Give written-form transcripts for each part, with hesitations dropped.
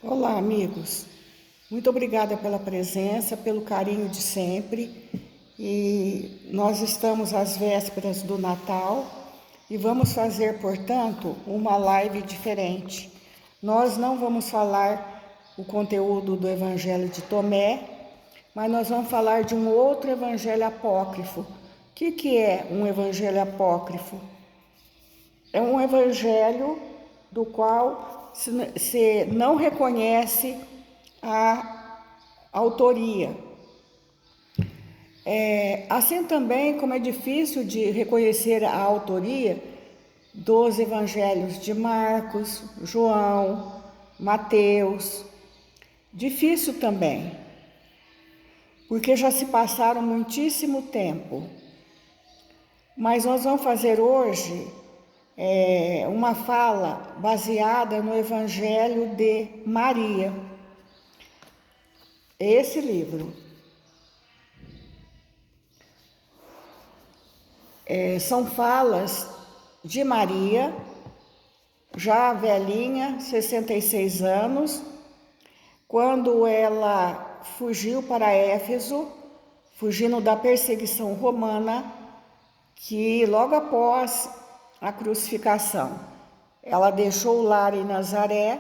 Olá, amigos. Muito obrigada pela presença, pelo carinho de sempre. E nós estamos às vésperas do Natal e vamos fazer, portanto, uma live diferente. Nós não vamos falar o conteúdo do Evangelho de Tomé, mas nós vamos falar de um outro evangelho apócrifo. O que é um evangelho apócrifo? É um evangelho do qual se não reconhece a autoria. Assim também como é difícil de reconhecer a autoria dos evangelhos de Marcos, João, Mateus. Difícil também, porque já se passaram muitíssimo tempo. Mas nós vamos fazer hoje uma fala baseada no Evangelho de Maria. Esse livro. São falas de Maria, já velhinha, 66 anos, quando ela fugiu para Éfeso, fugindo da perseguição romana, que logo após a crucificação, ela deixou o lar em Nazaré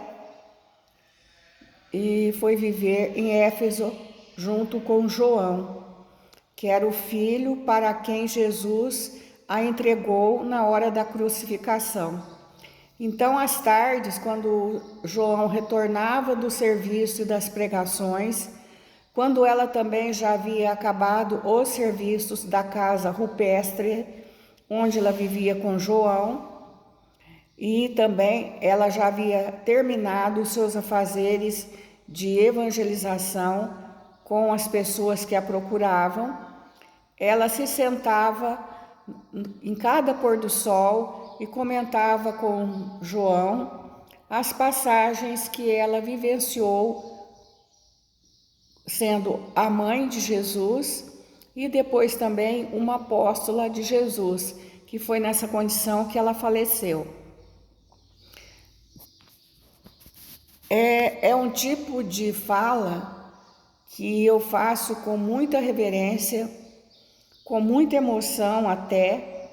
e foi viver em Éfeso junto com João, que era o filho para quem Jesus a entregou na hora da crucificação. Então, às tardes, quando João retornava do serviço e das pregações, quando ela também já havia acabado os serviços da casa rupestre, onde ela vivia com João, e também ela já havia terminado os seus afazeres de evangelização com as pessoas que a procuravam, ela se sentava em cada pôr do sol e comentava com João as passagens que ela vivenciou sendo a mãe de Jesus e depois também uma apóstola de Jesus, que foi nessa condição que ela faleceu. É um tipo de fala que eu faço com muita reverência, com muita emoção até,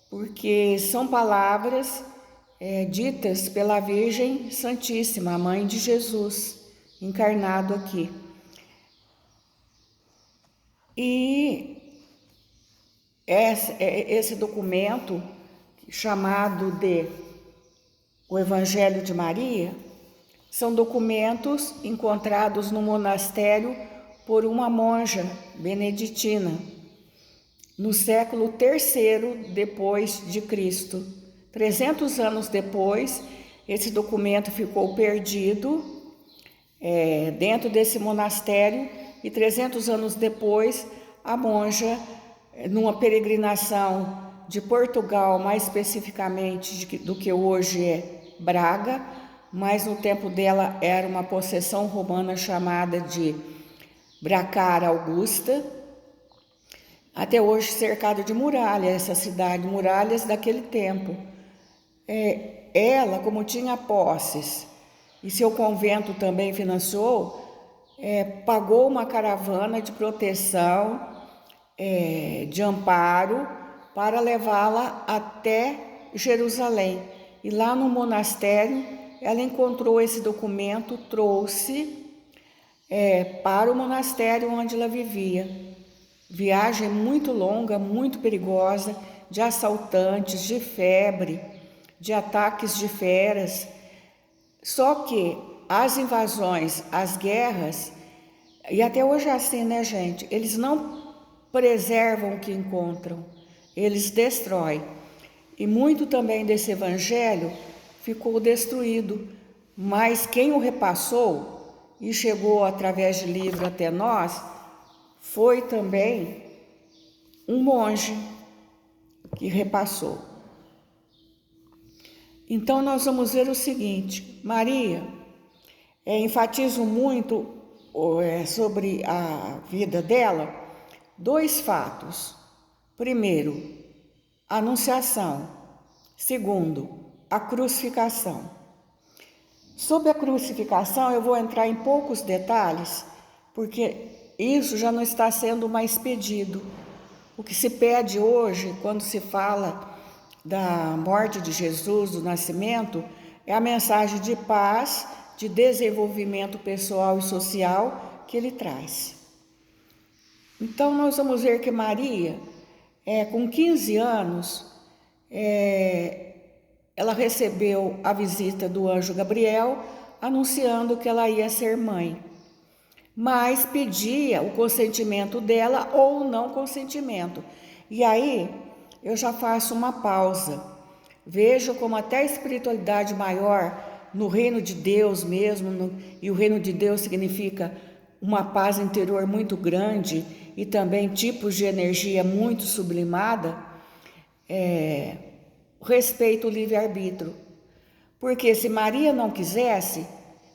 porque são palavras ditas pela Virgem Santíssima, a mãe de Jesus, encarnado aqui. E esse documento, chamado de o Evangelho de Maria, são documentos encontrados no monastério por uma monja beneditina, no século III depois de Cristo. 300 anos depois, esse documento ficou perdido dentro desse monastério e 300 anos depois, a monja, numa peregrinação de Portugal, mais especificamente do que hoje é Braga, mas no tempo dela era uma possessão romana chamada de Bracara Augusta, até hoje cercada de muralhas, essa cidade, muralhas daquele tempo. Ela, como tinha posses, e seu convento também financiou, pagou uma caravana de proteção, de amparo, para levá-la até Jerusalém. E lá no monastério, ela encontrou esse documento, trouxe para o monastério onde ela vivia. Viagem muito longa, muito perigosa, de assaltantes, de febre, de ataques de feras. Só que as invasões, as guerras, e até hoje é assim, né, gente? Eles não preservam o que encontram, eles destroem. E muito também desse evangelho ficou destruído, mas quem o repassou e chegou através de livro até nós foi também um monge que repassou. Então nós vamos ver o seguinte: Maria, enfatizo muito sobre a vida dela, dois fatos. Primeiro, a Anunciação. Segundo, a crucificação. Sobre a crucificação, eu vou entrar em poucos detalhes, porque isso já não está sendo mais pedido. O que se pede hoje, quando se fala da morte de Jesus, do nascimento, é a mensagem de paz, de desenvolvimento pessoal e social que ele traz. Então, nós vamos ver que Maria, com 15 anos, ela recebeu a visita do anjo Gabriel, anunciando que ela ia ser mãe, mas pedia o consentimento dela ou não consentimento. E aí, eu já faço uma pausa. Vejo como até a espiritualidade maior no reino de Deus mesmo, e o reino de Deus significa uma paz interior muito grande e também tipos de energia muito sublimada, respeita o livre-arbítrio. Porque se Maria não quisesse,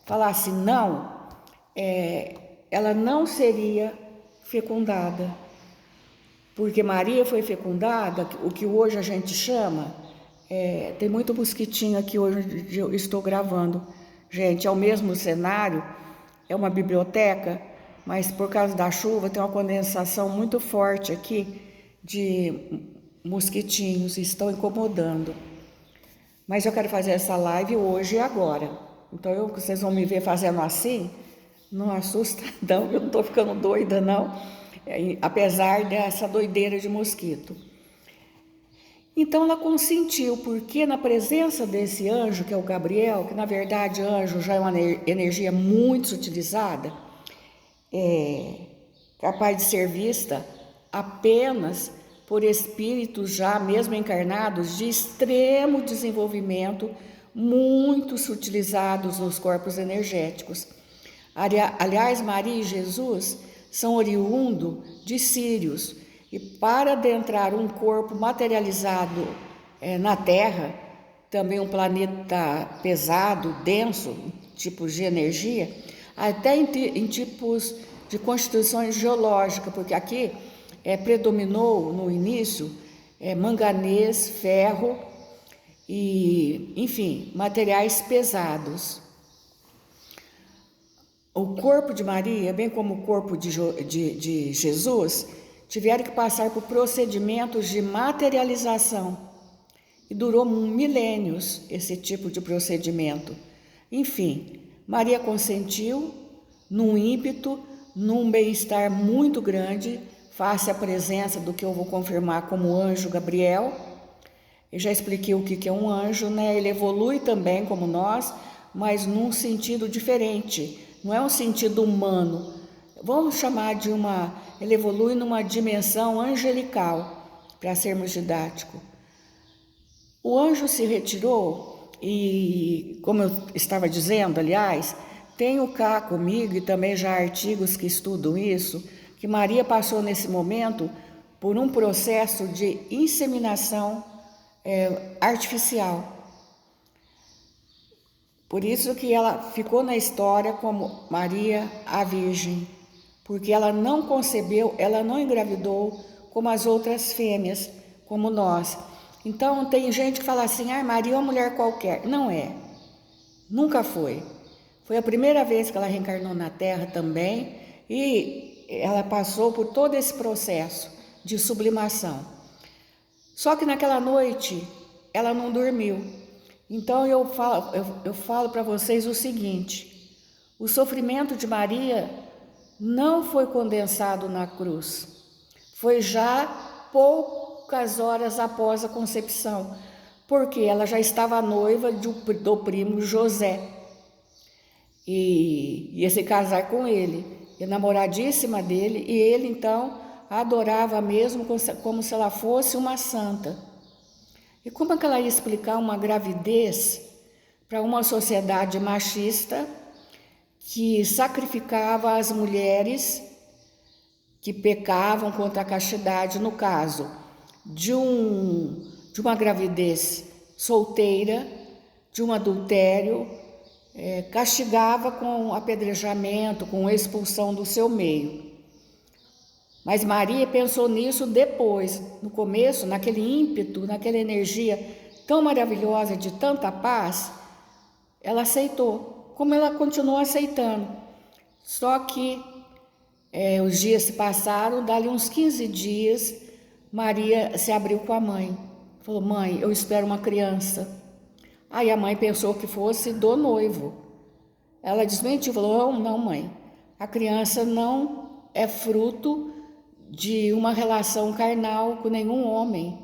falasse não, ela não seria fecundada. Porque Maria foi fecundada, o que hoje a gente chama, tem muito mosquitinho aqui hoje eu estou gravando. Gente, é o mesmo cenário, é uma biblioteca, mas por causa da chuva tem uma condensação muito forte aqui de mosquitinhos, estão incomodando. Mas eu quero fazer essa live hoje e agora. Então vocês vão me ver fazendo assim, não assusta não, eu não estou ficando doida não, apesar dessa doideira de mosquito. Então ela consentiu, porque na presença desse anjo, que é o Gabriel, que na verdade anjo já é uma energia muito sutilizada, capaz de ser vista apenas por espíritos já mesmo encarnados de extremo desenvolvimento, muito sutilizados nos corpos energéticos. Aliás, Maria e Jesus são oriundos de Sírios, e para adentrar um corpo materializado na Terra, também um planeta pesado, denso, tipos de energia, até em tipos de constituições geológicas, porque aqui predominou no início manganês, ferro e, enfim, materiais pesados. O corpo de Maria, bem como o corpo de Jesus, tiveram que passar por procedimentos de materialização. E durou milênios esse tipo de procedimento. Enfim, Maria consentiu num ímpeto, num bem-estar muito grande, face à presença do que eu vou confirmar como anjo Gabriel. Eu já expliquei o que é um anjo, né? Ele evolui também como nós, mas num sentido diferente. Não é um sentido humano. Vamos chamar de ele evolui numa dimensão angelical, para sermos didáticos. O anjo se retirou e, como eu estava dizendo, aliás, tenho cá comigo e também já artigos que estudam isso, que Maria passou nesse momento por um processo de inseminação artificial. Por isso que ela ficou na história como Maria a Virgem, porque ela não concebeu, ela não engravidou como as outras fêmeas, como nós. Então tem gente que fala assim, Maria é uma mulher qualquer. Não é, nunca foi. Foi a primeira vez que ela reencarnou na Terra também, e ela passou por todo esse processo de sublimação. Só que naquela noite ela não dormiu. Então eu falo para vocês o seguinte: o sofrimento de Maria não foi condensado na cruz, foi já poucas horas após a concepção, porque ela já estava noiva do primo José e ia se casar com ele, enamoradíssima dele, e ele então a adorava mesmo como se ela fosse uma santa. E como é que ela ia explicar uma gravidez para uma sociedade machista que sacrificava as mulheres que pecavam contra a castidade, no caso de uma gravidez solteira, de um adultério, castigava com apedrejamento, com expulsão do seu meio. Mas Maria pensou nisso depois, no começo, naquele ímpeto, naquela energia tão maravilhosa de tanta paz, ela aceitou, como ela continuou aceitando. Só que os dias se passaram, dali uns 15 dias, Maria se abriu com a mãe. Falou: mãe, eu espero uma criança. Aí a mãe pensou que fosse do noivo. Ela desmentiu, falou: não, mãe, a criança não é fruto de uma relação carnal com nenhum homem.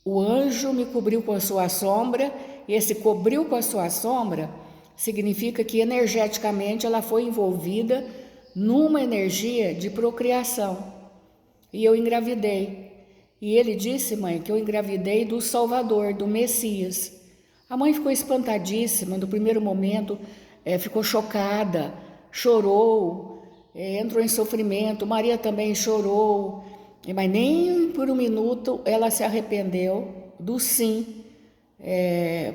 O anjo me cobriu com a sua sombra, e esse cobriu com a sua sombra significa que energeticamente ela foi envolvida numa energia de procriação. E eu engravidei. E ele disse, mãe, que eu engravidei do Salvador, do Messias. A mãe ficou espantadíssima, no primeiro momento ficou chocada, chorou, entrou em sofrimento. Maria também chorou, mas nem por um minuto ela se arrependeu do sim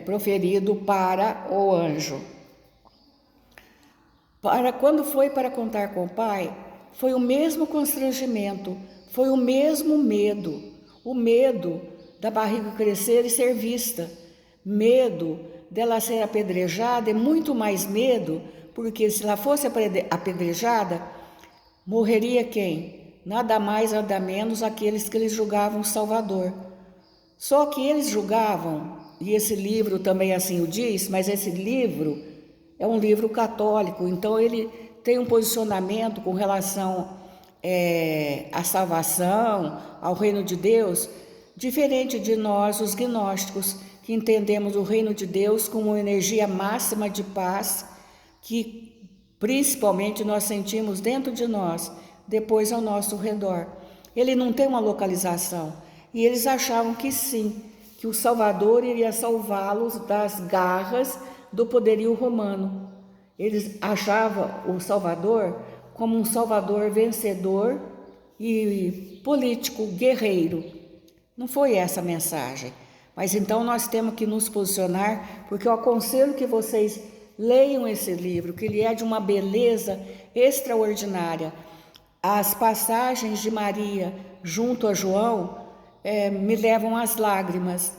proferido para o anjo. Quando foi para contar com o pai, foi o mesmo constrangimento, foi o mesmo medo, o medo da barriga crescer e ser vista, medo dela ser apedrejada e muito mais medo, porque se ela fosse apedrejada, morreria quem? Nada mais, nada menos aqueles que eles julgavam Salvador. Só que eles julgavam, e esse livro também assim o diz, mas esse livro é um livro católico, então ele tem um posicionamento com relação à salvação, ao reino de Deus, diferente de nós, os gnósticos, que entendemos o reino de Deus como uma energia máxima de paz, que principalmente nós sentimos dentro de nós, depois ao nosso redor. Ele não tem uma localização, e eles achavam que sim, que o Salvador iria salvá-los das garras do poderio romano. Eles achavam o Salvador como um Salvador vencedor e político, guerreiro. Não foi essa a mensagem. Mas então nós temos que nos posicionar, porque eu aconselho que vocês leiam esse livro, que ele é de uma beleza extraordinária. As passagens de Maria junto a João me levam às lágrimas,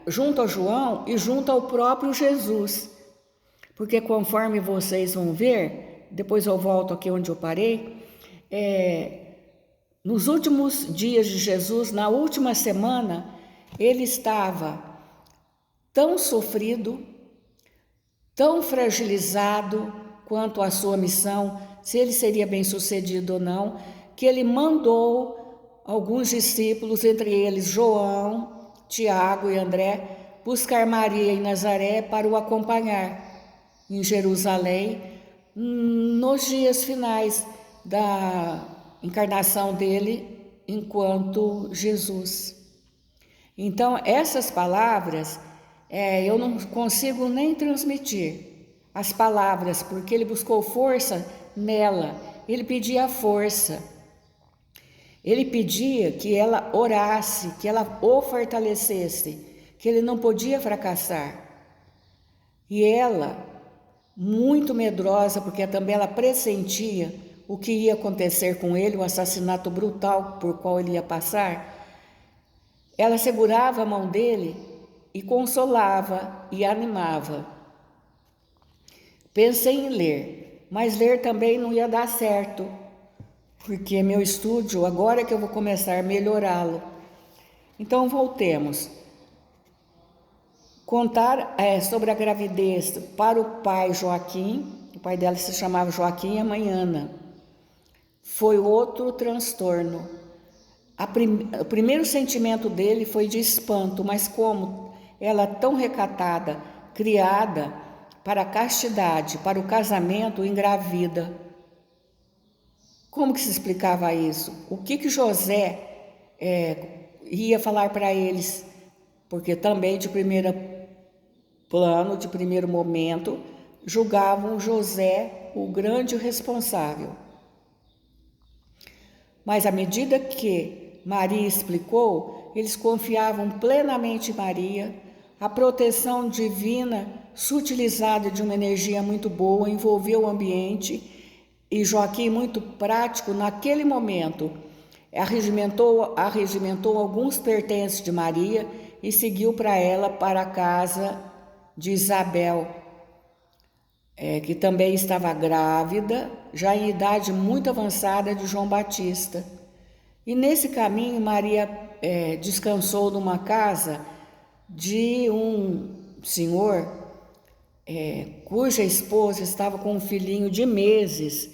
junto a João e junto ao próprio Jesus. Porque conforme vocês vão ver, depois eu volto aqui onde eu parei, nos últimos dias de Jesus, na última semana, ele estava tão sofrido, tão fragilizado quanto à sua missão, se ele seria bem sucedido ou não, que ele mandou alguns discípulos, entre eles João, Tiago e André, buscar Maria em Nazaré para o acompanhar em Jerusalém nos dias finais da encarnação dele enquanto Jesus. Então, essas palavras eu não consigo nem transmitir as palavras, porque ele buscou força nela, ele pedia força, ele pedia que ela orasse, que ela o fortalecesse, que ele não podia fracassar. E ela, muito medrosa, porque também ela pressentia o que ia acontecer com ele, o assassinato brutal por qual ele ia passar, ela segurava a mão dele e consolava e animava. Pensei em ler, mas ler também não ia dar certo, porque meu estúdio, agora é que eu vou começar a melhorá-lo. Então voltemos. Contar sobre a gravidez para o pai Joaquim, o pai dela se chamava Joaquim e a mãe Ana, foi outro transtorno. O primeiro sentimento dele foi de espanto, mas como ela tão recatada, criada para a castidade, para o casamento, engravida. Como que se explicava isso? O que José ia falar para eles? Porque também de primeiro plano, de primeiro momento, julgavam José o grande responsável. Mas à medida que Maria explicou, eles confiavam plenamente em Maria, a proteção divina, sutilizada de uma energia muito boa, envolveu o ambiente, e Joaquim, muito prático, naquele momento, arregimentou alguns pertences de Maria e seguiu para ela para a casa de Isabel, que também estava grávida, já em idade muito avançada, de João Batista. E nesse caminho, Maria descansou numa casa de um senhor cuja esposa estava com um filhinho de meses,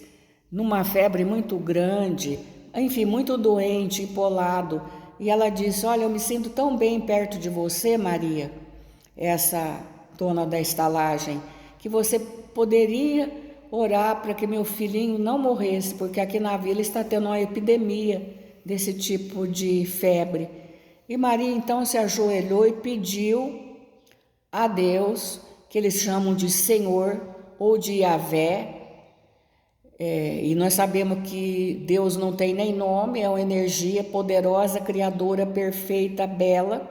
numa febre muito grande, enfim, muito doente, empolado. E ela disse: olha, eu me sinto tão bem perto de você, Maria, essa dona da estalagem, que você poderia orar para que meu filhinho não morresse, porque aqui na vila está tendo uma epidemia desse tipo de febre. E Maria então se ajoelhou e pediu a Deus, que eles chamam de Senhor ou de Yahvé, e nós sabemos que Deus não tem nem nome, é uma energia poderosa, criadora, perfeita, bela.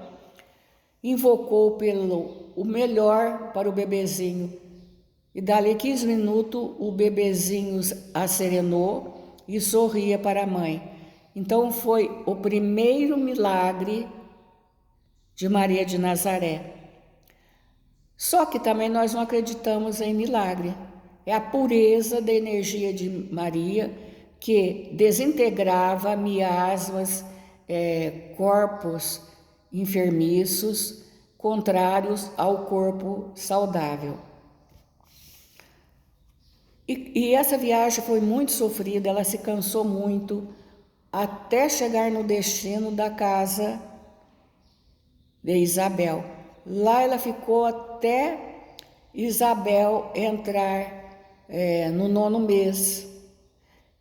Invocou pelo o melhor para o bebezinho. E dali 15 minutos o bebezinho acerenou e sorria para a mãe. Então foi o primeiro milagre de Maria de Nazaré. Só que também nós não acreditamos em milagre. É a pureza da energia de Maria que desintegrava miasmas, corpos enfermiços, contrários ao corpo saudável. E essa viagem foi muito sofrida, ela se cansou muito, até chegar no destino da casa de Isabel. Lá ela ficou até Isabel entrar no 9º mês.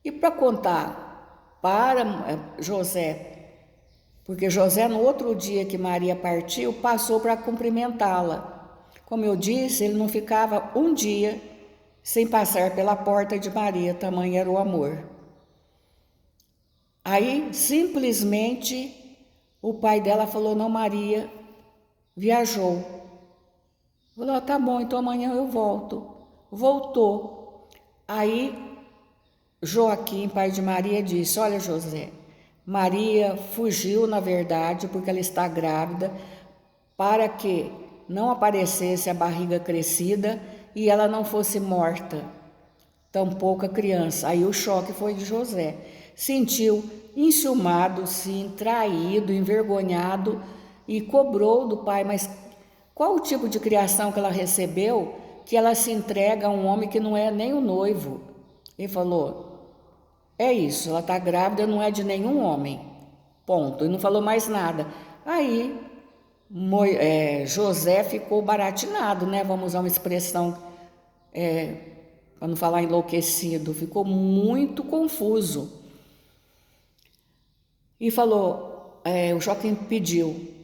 E para contar para José, porque José, no outro dia que Maria partiu, passou para cumprimentá-la. Como eu disse, ele não ficava um dia sem passar pela porta de Maria, tamanho era o amor. Aí, simplesmente, o pai dela falou: não, Maria viajou. Falou: tá bom, então amanhã eu volto. Voltou. Aí, Joaquim, pai de Maria, disse: olha, José, Maria fugiu, na verdade, porque ela está grávida, para que não aparecesse a barriga crescida e ela não fosse morta, tampouco a criança. Aí o choque foi de José. Sentiu enciumado, sim, traído, envergonhado e cobrou do pai: mas qual o tipo de criação que ela recebeu que ela se entrega a um homem que não é nem o noivo? Ele falou: é isso, ela está grávida, não é de nenhum homem, ponto. E não falou mais nada. Aí José ficou baratinado, né? Vamos usar uma expressão para não falar enlouquecido, ficou muito confuso. E falou, o Joaquim pediu: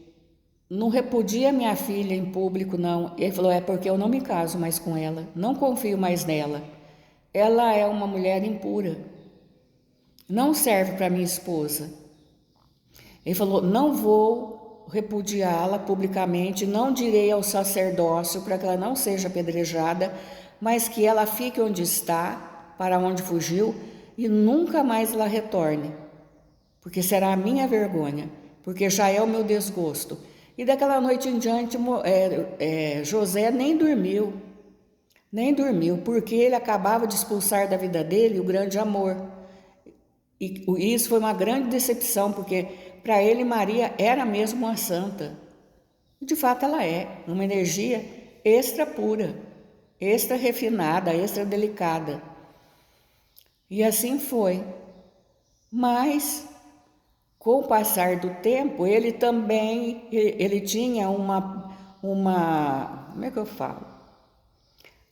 não repudia minha filha em público, não. Ele falou: é porque eu não me caso mais com ela, não confio mais nela. Ela é uma mulher impura, não serve para minha esposa. Ele falou: não vou repudiá-la publicamente, não direi ao sacerdócio para que ela não seja apedrejada, mas que ela fique onde está, para onde fugiu, e nunca mais ela retorne, porque será a minha vergonha, porque já é o meu desgosto. E daquela noite em diante, José nem dormiu, porque ele acabava de expulsar da vida dele o grande amor. E isso foi uma grande decepção, porque para ele Maria era mesmo uma santa. E de fato ela é, uma energia extra pura, extra refinada, extra delicada. E assim foi. Mas, com o passar do tempo, ele também, ele tinha como é que eu falo?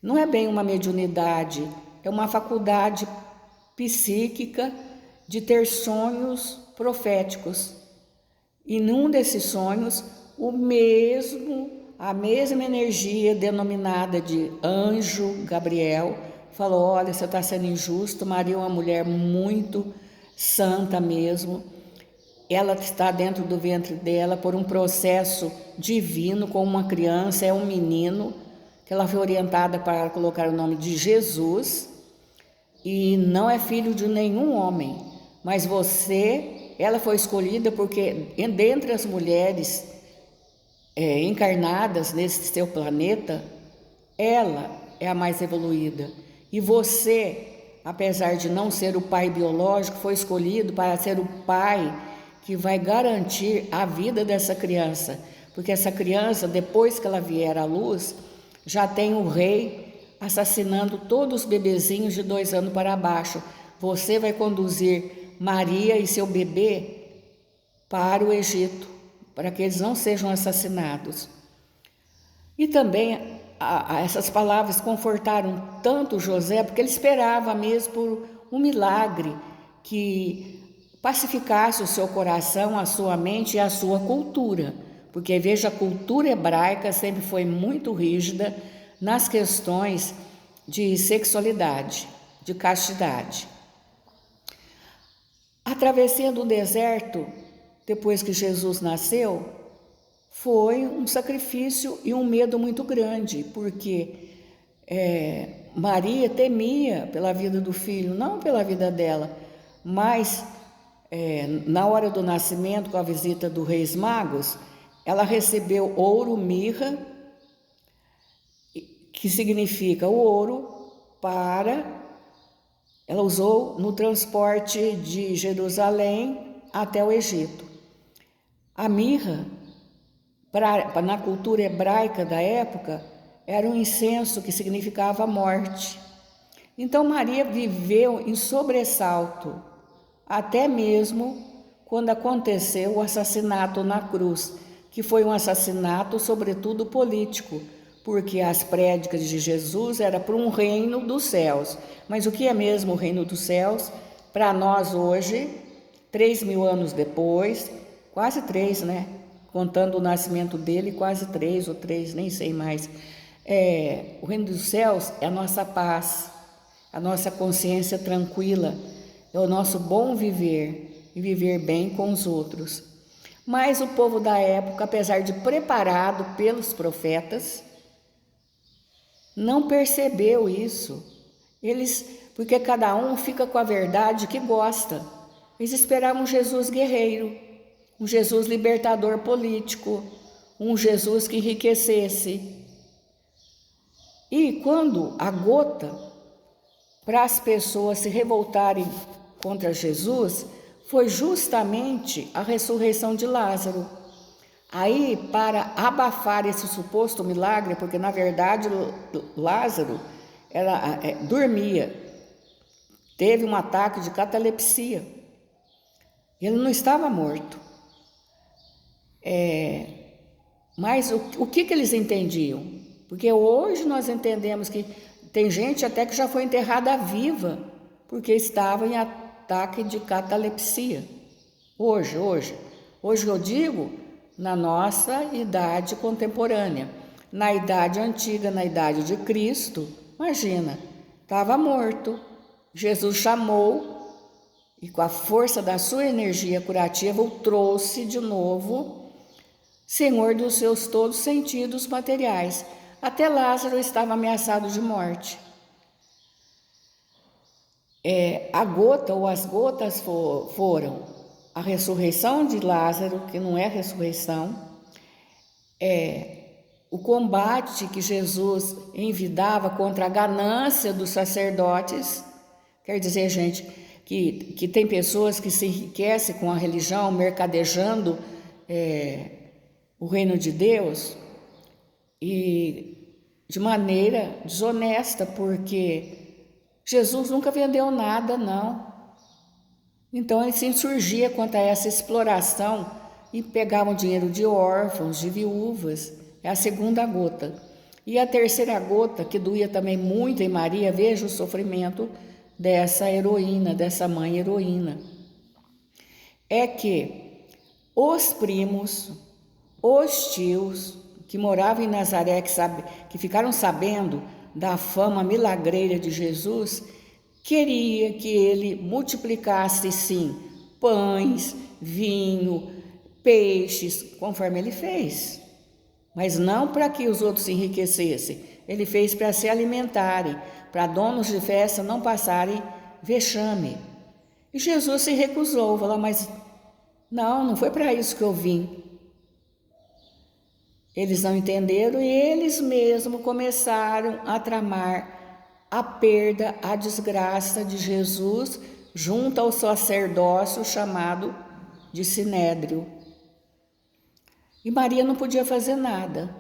Não é bem uma mediunidade, é uma faculdade psíquica de ter sonhos proféticos. E num desses sonhos, a mesma energia denominada de anjo Gabriel falou: olha, você está sendo injusto, Maria é uma mulher muito santa mesmo, ela está dentro do ventre dela por um processo divino, como uma criança, é um menino, que ela foi orientada para colocar o nome de Jesus, e não é filho de nenhum homem, mas ela foi escolhida porque dentre as mulheres encarnadas nesse seu planeta, ela é a mais evoluída. E você, apesar de não ser o pai biológico, foi escolhido para ser o pai que vai garantir a vida dessa criança. Porque essa criança, depois que ela vier à luz, já tem o rei assassinando todos os bebezinhos de 2 anos para baixo. Você vai conduzir Maria e seu bebê para o Egito, para que eles não sejam assassinados. E também essas palavras confortaram tanto José, porque ele esperava mesmo por um milagre que pacificasse o seu coração, a sua mente e a sua cultura. Porque, veja, a cultura hebraica sempre foi muito rígida nas questões de sexualidade, de castidade. A travessia do deserto, depois que Jesus nasceu, foi um sacrifício e um medo muito grande, porque Maria temia pela vida do filho, não pela vida dela, mas na hora do nascimento, com a visita dos Reis Magos, ela recebeu ouro, mirra, que significa o ouro, ela usou no transporte de Jerusalém até o Egito. A mirra, na cultura hebraica da época, era um incenso que significava a morte. Então Maria viveu em sobressalto, até mesmo quando aconteceu o assassinato na cruz, que foi um assassinato sobretudo político, porque as prédicas de Jesus era para um reino dos céus. Mas o que é mesmo o reino dos céus? Para nós hoje, 3.000 anos depois, quase 3, né? Contando o nascimento dele, quase 3 ou 3, nem sei mais. O reino dos céus é a nossa paz, a nossa consciência tranquila, é o nosso bom viver e viver bem com os outros. Mas o povo da época, apesar de preparado pelos profetas, não percebeu isso. Porque cada um fica com a verdade que gosta. Eles esperavam um Jesus guerreiro, um Jesus libertador político, um Jesus que enriquecesse. E quando a gota para as pessoas se revoltarem contra Jesus foi justamente a ressurreição de Lázaro. Aí, para abafar esse suposto milagre, porque na verdade Lázaro dormia, teve um ataque de catalepsia, ele não estava morto. Mas o que eles entendiam? Porque hoje nós entendemos que tem gente até que já foi enterrada viva, porque estava em ataque de catalepsia. Hoje eu digo na nossa idade contemporânea. Na idade antiga, na idade de Cristo, imagina, estava morto. Jesus chamou e com a força da sua energia curativa o trouxe de novo, senhor dos seus todos sentidos materiais. Até Lázaro estava ameaçado de morte. A gota ou as gotas foram a ressurreição de Lázaro, que não é ressurreição, o combate que Jesus envidava contra a ganância dos sacerdotes. Quer dizer, gente, que tem pessoas que se enriquecem com a religião, mercadejando o reino de Deus, e de maneira desonesta, porque Jesus nunca vendeu nada, não. Então ele se insurgia contra essa exploração e pegavam dinheiro de órfãos, de viúvas. É a segunda gota. E a terceira gota, que doía também muito em Maria, veja o sofrimento dessa heroína, dessa mãe heroína, é que os primos, os tios que moravam em Nazaré, que ficaram sabendo da fama milagreira de Jesus, queria que ele multiplicasse, sim, pães, vinho, peixes, conforme ele fez. Mas não para que os outros se enriquecessem. Ele fez para se alimentarem, para donos de festa não passarem vexame. E Jesus se recusou, falou, mas não foi para isso que eu vim. Eles não entenderam e eles mesmos começaram a tramar a perda, a desgraça de Jesus junto ao sacerdócio chamado de Sinédrio. E Maria não podia fazer nada.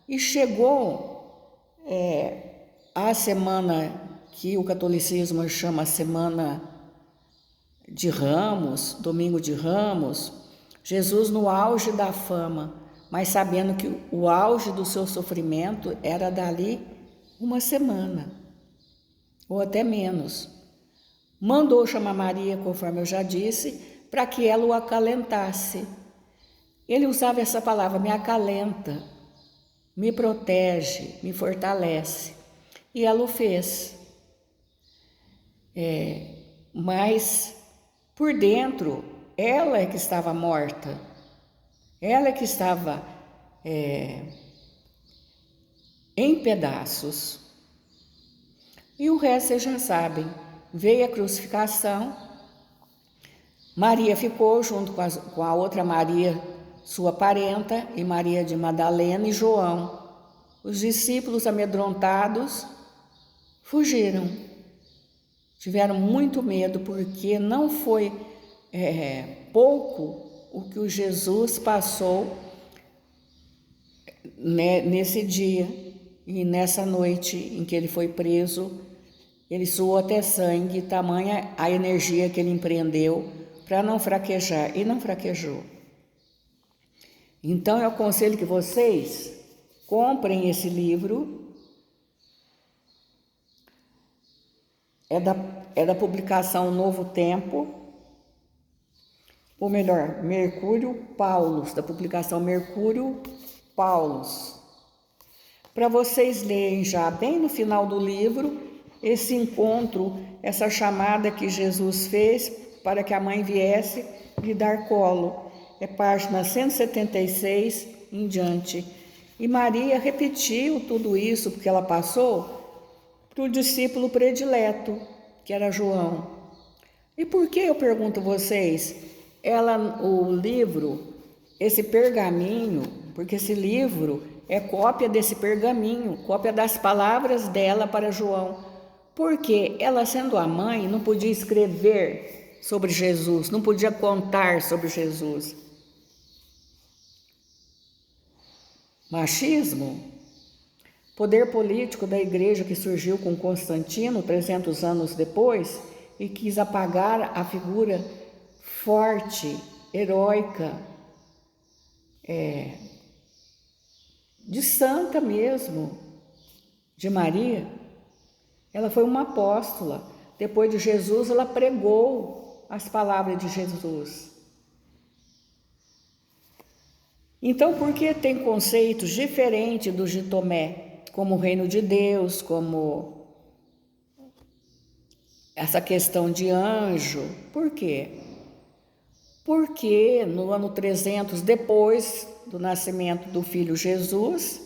E chegou a semana que o catolicismo chama Semana de Ramos, Domingo de Ramos, Jesus no auge da fama, mas sabendo que o auge do seu sofrimento era dali uma semana, ou até menos. Mandou chamar Maria, conforme eu já disse, para que ela o acalentasse. Ele usava essa palavra, me acalenta, me protege, me fortalece. E ela o fez. Mas por dentro, ela é que estava morta. Ela é que estava em pedaços. E o resto vocês já sabem. Veio a crucificação. Maria ficou junto com a outra Maria, sua parenta, e Maria de Madalena e João. Os discípulos amedrontados fugiram. Tiveram muito medo porque não foi pouco o que o Jesus passou nesse dia e nessa noite em que ele foi preso. Ele suou até sangue, tamanha a energia que ele empreendeu para não fraquejar, e não fraquejou. Então eu aconselho que vocês comprem esse livro. É da publicação Novo Tempo, ou melhor, Mercúrio Paulus, da publicação Mercúrio Paulus. Para vocês lerem já bem no final do livro, esse encontro, essa chamada que Jesus fez para que a mãe viesse lhe dar colo. É página 176 em diante. E Maria repetiu tudo isso, porque ela passou para o discípulo predileto, que era João. E por que, eu pergunto vocês, o livro, esse pergaminho, porque esse livro é cópia desse pergaminho, cópia das palavras dela para João, porque ela, sendo a mãe, não podia escrever sobre Jesus, não podia contar sobre Jesus. Machismo? Poder político da igreja que surgiu com Constantino 300 anos depois e quis apagar a figura forte, heróica, de santa mesmo, de Maria. Ela foi uma apóstola. Depois de Jesus, ela pregou as palavras de Jesus. Então, por que tem conceitos diferentes dos de Tomé? Como o reino de Deus, como essa questão de anjo. Por quê? Porque no ano 300, depois do nascimento do filho Jesus,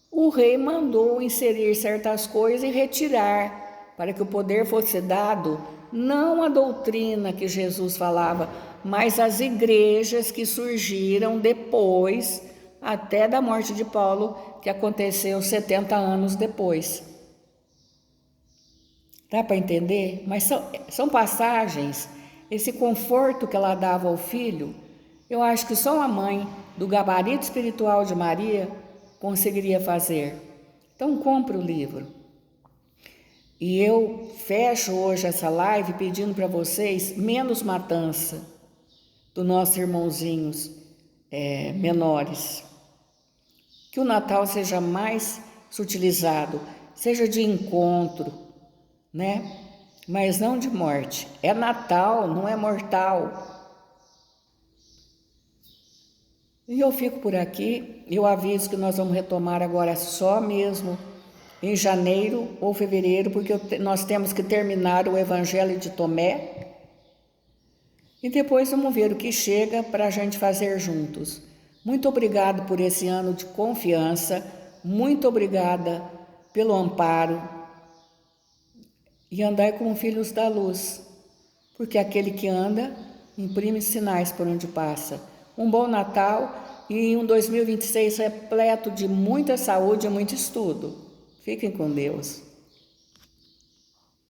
o rei mandou inserir certas coisas e retirar, para que o poder fosse dado, não a doutrina que Jesus falava, mas as igrejas que surgiram depois, até da morte de Paulo, que aconteceu 70 anos depois. Dá para entender? Mas são passagens, esse conforto que ela dava ao filho, eu acho que só a mãe, do gabarito espiritual de Maria, conseguiria fazer. Então compre o livro. E eu fecho hoje essa live pedindo para vocês menos matança dos nossos irmãozinhos menores. Que o Natal seja mais sutilizado, seja de encontro, né? Mas não de morte. É Natal, não é mortal. E eu fico por aqui. Eu aviso que nós vamos retomar agora só mesmo em janeiro ou fevereiro, porque nós temos que terminar o Evangelho de Tomé. E depois vamos ver o que chega para a gente fazer juntos. Muito obrigado por esse ano de confiança. Muito obrigada pelo amparo. E andai como filhos da luz, porque aquele que anda imprime sinais por onde passa. Um bom Natal e um 2026 repleto de muita saúde e muito estudo. Fiquem com Deus.